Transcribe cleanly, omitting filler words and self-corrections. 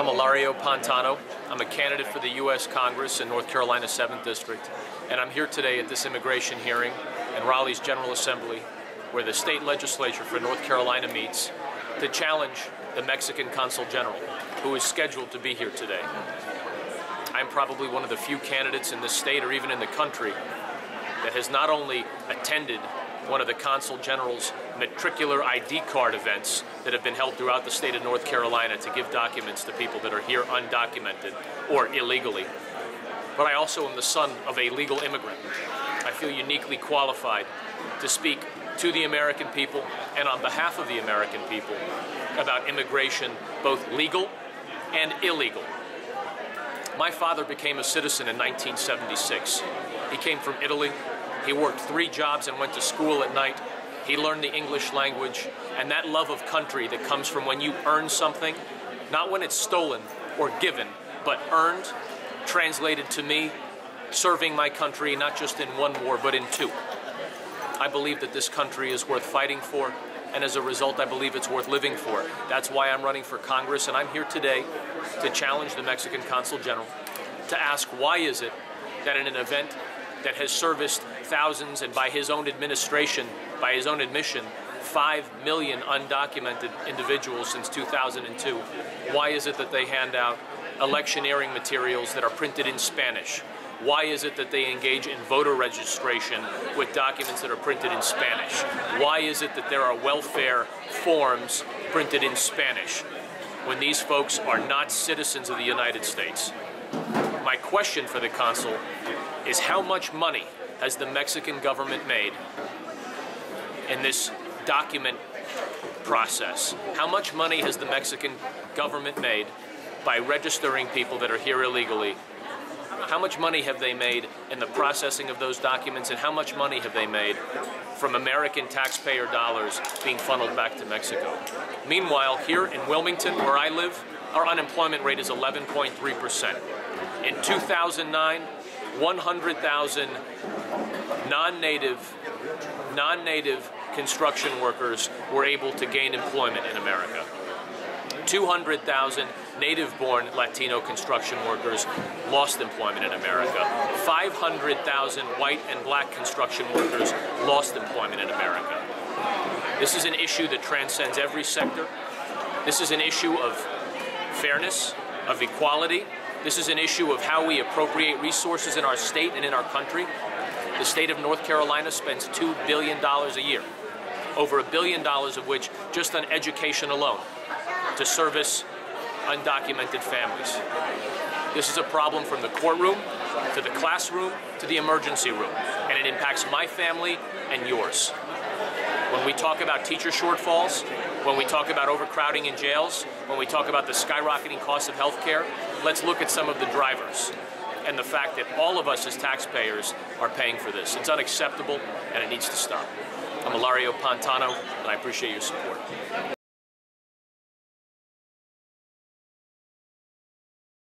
I'm Ilario Pantano. I'm a candidate for the U.S. Congress in North Carolina's 7th District, and I'm here today at this immigration hearing in Raleigh's General Assembly, where the state legislature for North Carolina meets, to challenge the Mexican Consul General, who is scheduled to be here today. I'm probably one of the few candidates in this state or even in the country that has not only attended one of the Consul General's matricular ID card events that have been held throughout the state of North Carolina to give documents to people that are here undocumented or illegally, but I also am the son of a legal immigrant. I feel uniquely qualified to speak to the American people and on behalf of the American people about immigration, both legal and illegal. My father became a citizen in 1976. He came from Italy. He worked 3 jobs and went to school at night. He learned the English language, and that love of country that comes from when you earn something, not when it's stolen or given, but earned, translated to me, serving my country not just in 1 war, but in 2. I believe that this country is worth fighting for, and as a result, I believe it's worth living for. That's why I'm running for Congress, and I'm here today to challenge the Mexican Consul General, to ask why is it that in an event that has serviced thousands, and by his own administration, by his own admission, 5 million undocumented individuals since 2002, why is it that they hand out electioneering materials that are printed in Spanish? Why is it that they engage in voter registration with documents that are printed in Spanish? Why is it that there are welfare forms printed in Spanish when these folks are not citizens of the United States? My question for the consul is, how much money has the Mexican government made in this document process? How much money has the Mexican government made by registering people that are here illegally? How much money have they made in the processing of those documents, and how much money have they made from American taxpayer dollars being funneled back to Mexico? Meanwhile, here in Wilmington, where I live, our unemployment rate is 11.3%. In 2009, 100,000 non-native construction workers were able to gain employment in America. 200,000 native-born Latino construction workers lost employment in America. 500,000 white and black construction workers lost employment in America. This is an issue that transcends every sector. This is an issue of fairness, of equality. This is an issue of how we appropriate resources in our state and in our country. The state of North Carolina spends $2 billion a year, over $1 billion of which just on education alone, to service undocumented families. This is a problem from the courtroom, to the classroom, to the emergency room, and it impacts my family and yours. When we talk about teacher shortfalls, when we talk about overcrowding in jails, when we talk about the skyrocketing cost of health care, let's look at some of the drivers and the fact that all of us as taxpayers are paying for this. It's unacceptable, and it needs to stop. I'm Ilario Pantano, and I appreciate your support.